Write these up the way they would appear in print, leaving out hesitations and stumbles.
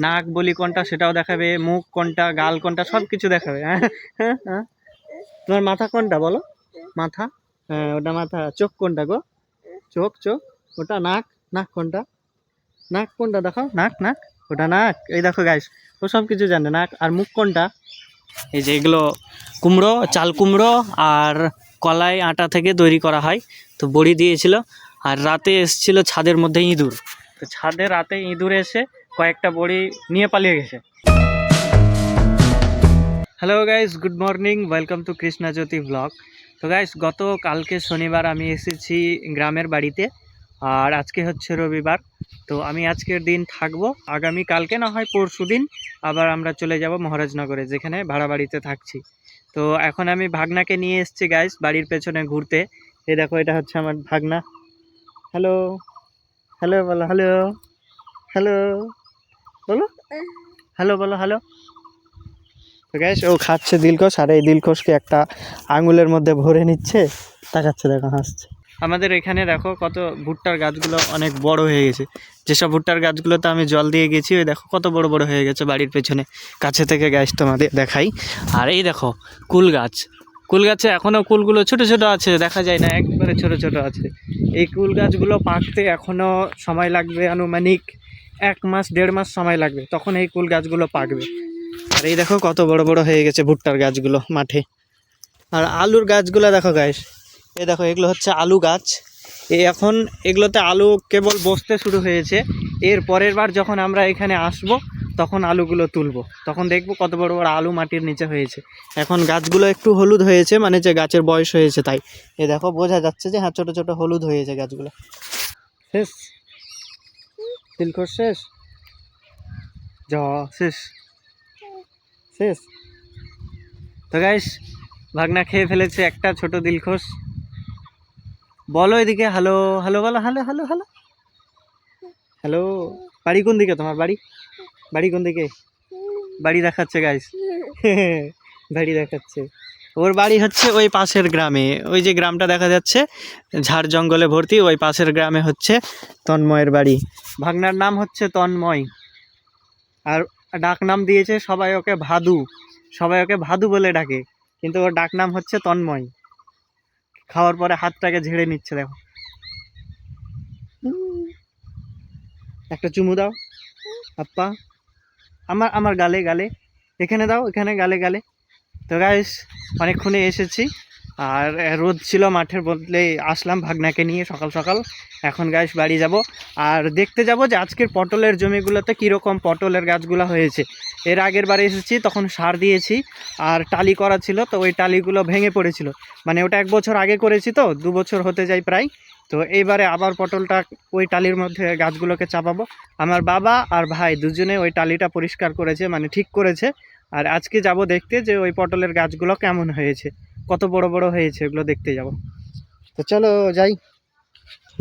নাক বলি কোনটা সেটাও দেখাবে, মুখ কোনটা, গাল কোনটা, সব কিছু দেখাবে। হ্যাঁ হ্যাঁ হ্যাঁ। তোমার মাথা কোনটা বলো? মাথা, হ্যাঁ ওটা মাথা। চোখ কোনটা গো? চোখ চোখ। ওটা নাক, নাক কোনটা? নাক কোনটা দেখাও, নাক নাক, ওটা নাক। এই দেখো গাইস, ও সব কিছু জানে। নাক আর মুখ কোনটা? এই যে এগুলো কুমড়ো, চাল কুমড়ো আর কলাই আটা থেকে তৈরি করা হয়। তো বড়ি দিয়েছিল, আর রাতে এসেছিল ছাদের মধ্যে ইঁদুর। তো ছাদে রাতে ইঁদুর এসে কয়েকটা বড়ি নিয়ে পালিয়ে গেছে। Hello guys, good morning, welcome to Krishna Jyoti blog. তো গাইস, গত কালকে শনিবার আমি এসেছি গ্রামের বাড়িতে, আর আজকে হচ্ছে রবিবার। তো আমি আজকের দিন থাকবো, আগামী কালকে না হয় পরশু দিন আবার আমরা চলে যাব মহারাজনগরে, যেখানে ভাড়া বাড়িতে থাকছি। তো এখন আমি ভাগনাকে নিয়ে এসেছি গাইস বাড়ির পেছনে ঘুরতে। এই দেখো, এটা হচ্ছে আমার ভাগনা। হ্যালো, হ্যালো বলো, হ্যালো হ্যালো বলো, হ্যালো বলো, হ্যালো। তো গ্যাস, ও খাচ্ছে দিলখোশ, আর এই দিলখোশকে একটা আঙুলের মধ্যে ভরে নিচ্ছে, তাকাচ্ছে, দেখো হাসছে। আমাদের এখানে দেখো কত ভুট্টার গাছগুলো অনেক বড় হয়ে গেছে। যেসব ভুট্টার গাছগুলোতে আমি জল দিয়ে গেছি, ওই দেখো কত বড় বড় হয়ে গেছে বাড়ির পেছনে। কাছে থেকে গ্যাস তোমাদের দেখাই। আর এই দেখো কুল গাছ, কুল গাছে এখনও কুলগুলো ছোট ছোট আছে, দেখা যায় না, একবারে ছোট ছোট আছে। এই কুল গাছগুলো পাকতে এখনও সময় লাগবে, আনুমানিক 1 মাস 1.5 মাস সময় লাগবে, তখন এই কুল গাছগুলো পাকবে। আর এই দেখো কত বড় বড় হয়ে গেছে ভুট্টার গাছগুলো মাঠে। আর আলুর গাছগুলো দেখো গাইস, এই দেখো এগুলো হচ্ছে আলু গাছ। এখন এগুলোতে আলু কেবল বসতে শুরু হয়েছে। এর পরের বার যখন আমরা এখানে আসব, তখন আলুগুলো তুলবো, তখন দেখবো কত বড় বড় আলু মাটির নিচে হয়েছে। এখন গাছগুলো একটু হলুদ হয়েছে, মানে যে গাছের বয়স হয়েছে তাই। এই দেখো বোঝা যাচ্ছে যে হ্যাঁ, ছোট ছোট হলুদ হয়েছে গাছগুলো। শেষ, দিলখোশ শেষ, জ শেষ, শেষ। তো গাইস, ভাগনা খেয়ে ফেলেছে একটা ছোট দিলখোশ। বলো এদিকে, হ্যালো হ্যালো বলো, হ্যালো হ্যালো হ্যালো হ্যালো। বাড়ি কোন দিকে তোমার? বাড়ি, বাড়ি কোন দিকে? বাড়ি দেখাচ্ছে গাইস, বাড়ি দেখাচ্ছে। ওর বাড়ি হচ্ছে ওই পাশের গ্রামে, ওই যে গ্রামটা দেখা যাচ্ছে ঝাড় জঙ্গলে ভর্তি, ওই পাশের গ্রামে হচ্ছে তন্ময়ের বাড়ি। ভাগনার নাম হচ্ছে তন্ময়, আর ডাক নাম দিয়েছে সবাই ওকে ভাদু। সবাই ওকে ভাদু বলে ডাকে, কিন্তু ওর ডাক নাম হচ্ছে তন্ময়। খাওয়ার পরে হাতটাকে ঝেড়ে নিচ্ছে, দেখো। একটা চুমু দাও আপ্পা, আমার আমার গালে গালে, এখানে দাও, এখানে গালে গালে। তো গাইস, অনেকক্ষণে এসেছি, আর রোদ ছিল মাঠের, বদলেই আসলাম ভাগনাকে নিয়ে সকাল সকাল। এখন গাইস বাড়ি যাব, আর দেখতে যাব যে আজকের পটলের জমিগুলোতে কীরকম পটলের গাছগুলো হয়েছে। এর আগের বারে এসেছি, তখন সার দিয়েছি আর টালি করা ছিল, তো ওই টালিগুলো ভেঙে পড়েছিল। মানে ওটা 1 বছর আগে করেছি, তো 2 বছর হতে যায় প্রায়। তো এইবারে আবার পটলটা ওই টালির মধ্যে গাছগুলোকে চাপাবো। আমার বাবা আর ভাই দুজনে ওই টালিটা পরিষ্কার করেছে, মানে ঠিক করেছে। আর আজকে যাব দেখতে যে ওই পটলের গাছগুলো কেমন হয়েছে, কত বড় বড় হয়েছে, ওগুলো দেখতে যাব। তো চলো যাই।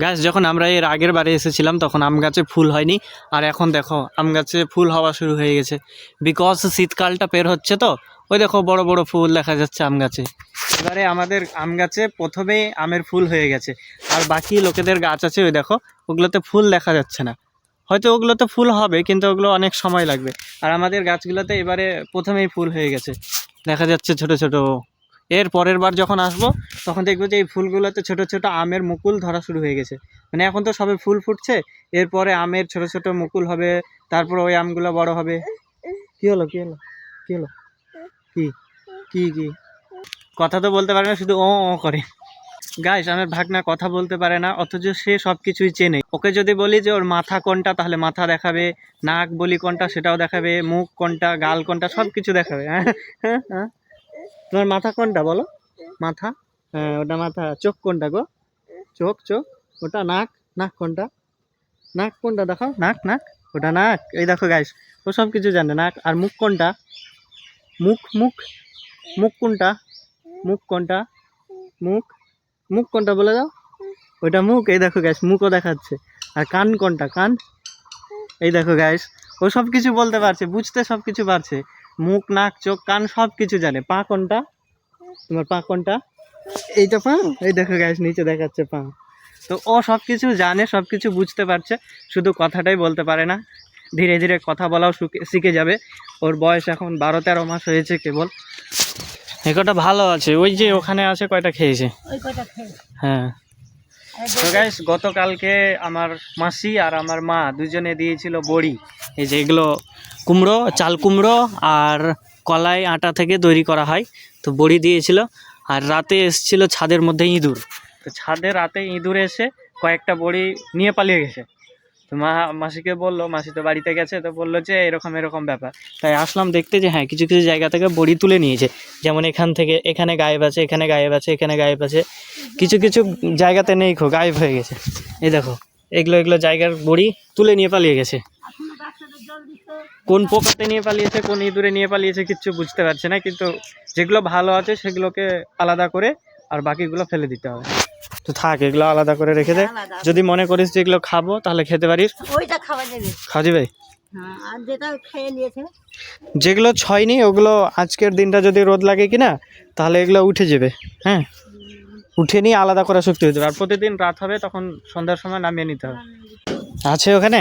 গাছ, যখন আমরা এর আগের বারে এসেছিলাম তখন আম গাছে ফুল হয়নি, আর এখন দেখো আম গাছে ফুল হওয়া শুরু হয়ে গেছে। বিকজ শীতকালটা পের হচ্ছে, তো ওই দেখো বড় বড় ফুল দেখা যাচ্ছে আম গাছে। এবারে আমাদের আম গাছে প্রথমেই আমের ফুল হয়ে গেছে, আর বাকি লোকেদের গাছ আছে ওই দেখো, ওগুলোতে ফুল দেখা যাচ্ছে না। হয়তো ওগুলোতে ফুল হবে, কিন্তু ওগুলো অনেক সময় লাগবে। আর আমাদের গাছগুলোতে এবারে প্রথমেই ফুল হয়ে গেছে, দেখা যাচ্ছে ছোট ছোট। এর পরের বার যখন আসবো, তখন দেখবো যে এই ফুলগুলোতে ছোট ছোট আমের মুকুল ধরা শুরু হয়ে গেছে। মানে এখন তো সবে ফুল ফুটছে, এরপরে আমের ছোট ছোট মুকুল হবে, তারপর ওই আমগুলো বড় হবে। কি হলো, কি হলো, কি হলো, কি কি কি? কথা তো বলতে পারে না, শুধু ও ও করে। গাইস, আমার ভাগনা কথা বলতে পারে না, অথচ সে সব কিছুই চেনে। ওকে যদি বলি যে ওর মাথা কোনটা, তাহলে মাথা দেখাবে। নাক বলি কোনটা সেটাও দেখাবে, মুখ কোনটা, গাল কোনটা, সব কিছু দেখাবে। হ্যাঁ হ্যাঁ হ্যাঁ। তোমার মাথা কোনটা বলো? মাথা, হ্যাঁ ওটা মাথা। চোখ কোনটা গো? চোখ চোখ। ওটা নাক, নাক কোনটা? নাক কোনটা দেখাও, নাক নাক, ওটা নাক। এই দেখো গাইস, ও সব কিছু জানে। নাক আর মুখ কোনটা? মুখ মুখ, মুখ কোনটা? মুখ কোনটা? মুখ, মুখ কোনটা বলে দাও। ওইটা মুখ। এই দেখো গাইস, মুখও দেখাচ্ছে। আর কান কোনটা? কান। এই দেখো গাইস, ও সব কিছু বলতে পারছে, বুঝতে সব কিছু পারছে। মুখ নাক চোখ কান সব কিছু জানে। পা কোনটা? তোমার পা কোনটা? এইটা পা। এই দেখো গাইস, নিচে দেখাচ্ছে পা। তো ও সব কিছু জানে, সব কিছু বুঝতে পারছে, শুধু কথাটাই বলতে পারে না। ধীরে ধীরে কথা বলাও শিখে যাবে। ওর বয়স এখন 12-13 মাস হয়েছে কেবল। এ কটা ভালো আছে, ওই যে ওখানে আছে কয়টা খেয়েছে। হ্যাঁ, তো গাইস গতকালকে আমার মাসি আর আমার মা দুজনে দিয়েছিল বড়ি, এই যে এগুলো কুমড়ো, চাল কুমড়ো আর কলাই আটা থেকে তৈরি করা হয়, তো বড়ি দিয়েছিল। আর রাতে এসেছিল ছাদের মধ্যে ইঁদুর, তো ছাদে রাতে ইঁদুর এসে কয়েকটা বড়ি নিয়ে পালিয়ে গেছে। তো মাসিকে বললো, মাসি তো বাড়িতে গেছে, তো বললো যে এরকম এরকম ব্যাপার। তাই আসলাম দেখতে যে হ্যাঁ কিছু কিছু জায়গা থেকে বড়ি তুলে নিয়েছে, যেমন এখান থেকে এখানে গায়েব আছে, এখানে গায়েব আছে, এখানে গায়েব আছে, কিছু কিছু জায়গাতে নেই, গায়েব হয়ে গেছে। এই দেখো এগুলো এগুলো জায়গার বড়ি তুলে নিয়ে পালিয়ে গেছে। কোন পোকাতে নিয়ে পালিয়েছে, কোন ইঁদুরে নিয়ে পালিয়েছে কিচ্ছু বুঝতে পারছে না, কিন্তু যেগুলো ভালো আছে সেগুলোকে আলাদা করে আর বাকিগুলো ফেলে দিতে হবে। তো থাক, এগুলো আলাদা করে রেখে দে, যদি মনে করিস যে এগুলো খাবো তাহলে খেতে পারিস। ওইটা খাওয়া যাবে, খাওয়া যাবে। হ্যাঁ, আর যেটা খেয়ে নিয়েছে যেগুলো ছয়নি ওগুলো আজকের দিনটা যদি রোদ লাগে কিনা তাহলে এগুলো উঠে যাবে। হ্যাঁ, উঠে নিয়ে আলাদা করা শক্তি হয়ে যাবে। আর প্রতিদিন রাত হবে তখন সন্ধ্যার সময় নামিয়ে নিতে হবে। আছে ওখানে,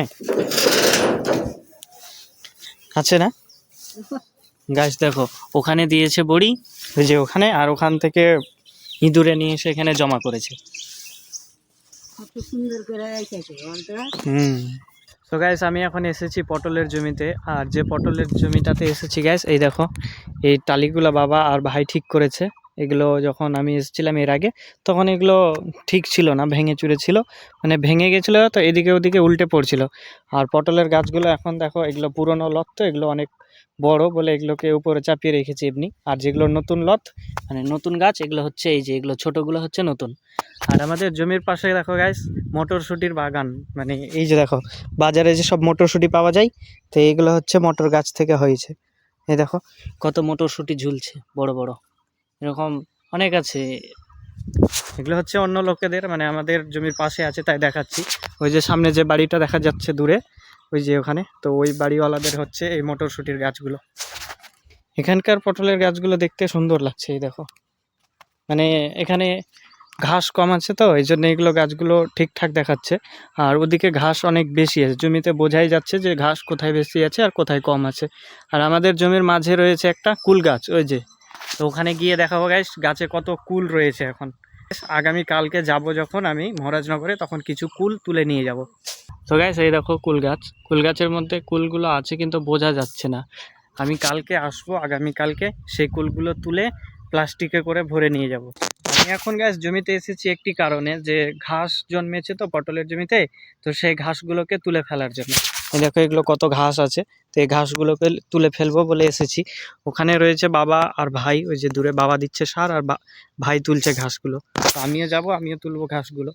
আছে না গাছ? দেখো ওখানে দিয়েছে বড়ি, ওই যে ওখানে, আর ওখান থেকে ইঁদুরে নিয়ে এসে এখানে জমা করেছে। কত সুন্দর করে রেখেছে বলতো। তো গাইস আমি এখন এসেছি পটলের জমিতে, আর যে পটলের জমিটাতে এসেছি গাইস, এই দেখো এই টালিগুলো বাবা আর ভাই ঠিক করেছে। এগুলো যখন আমি এসেছিলাম এর আগে তখন এগুলো ঠিক ছিল না, ভেঙে চুরে ছিল, মানে ভেঙে গেছিলো, তো এদিকে ওদিকে উল্টে পড়ছিল। আর পটলের গাছগুলো এখন দেখো এগুলো পুরনো লত, তো এগুলো অনেক বড় বলে এগুলোকে উপরে চাপিয়ে রেখেছি এমনি। আর যেগুলো নতুন লত মানে নতুন গাছ, এগুলো হচ্ছে এই যে এগুলো ছোটোগুলো হচ্ছে নতুন। আর আমাদের জমির পাশে দেখো গাইস মটরশুঁটির বাগান, মানে এই যে দেখো বাজারে যে সব মটরশুঁটি পাওয়া যায়, তো এইগুলো হচ্ছে মটর গাছ থেকে হয়েছে। এই দেখো কত মটরশুঁটি ঝুলছে বড় বড়, এরকম অনেক আছে। এগুলো হচ্ছে অন্য লোকেদের, মানে আমাদের জমির পাশে আছে তাই দেখাচ্ছি। ওই যে সামনে যে বাড়িটা দেখা যাচ্ছে দূরে, ওই যে ওখানে, তো ওই বাড়িওয়ালাদের হচ্ছে এই মটরশুঁটির গাছগুলো। এখানকার পটলের গাছগুলো দেখতে সুন্দর লাগছে, এই দেখো মানে এখানে ঘাস কম আছে, তো এই জন্য এগুলো গাছগুলো ঠিকঠাক দেখাচ্ছে। আর ওদিকে ঘাস অনেক বেশি আছে, জমিতে বোঝাই যাচ্ছে যে ঘাস কোথায় বেশি আছে আর কোথায় কম আছে। আর আমাদের জমির মাঝে রয়েছে একটা কুল গাছ, ওই যে, তো ওখানে গিয়ে দেখাবো গাইস গাছে কত কুল রয়েছে এখন। আগামী কালকে যাব যখন আমি মহারাজনগরে, তখন কিছু কুল তুলে নিয়ে যাব। তো গাইস এই দেখো কুল গাছ, কুল গাছের মধ্যে কুলগুলো আছে কিন্তু বোঝা যাচ্ছে না। আমি কালকে আসবো, আগামীকালকে সেই কুলগুলো তুলে প্লাস্টিকে করে ভরে নিয়ে যাব। আমি এখন গাছ জমিতে এসেছি একটি কারণে, যে ঘাস জন্মেছে তো পটলের জমিতে, তো সেই ঘাসগুলোকে তুলে ফেলার জন্য। এই দেখো এগুলো কত ঘাস আছে, তো এই ঘাসগুলোকে তুলে ফেলবো বলে এসেছি। ওখানে রয়েছে বাবা আর ভাই, ওই যে দূরে বাবা দিচ্ছে সার আর ভাই তুলছে ঘাসগুলো, তো আমিও যাব, আমিও তুলবো ঘাসগুলো।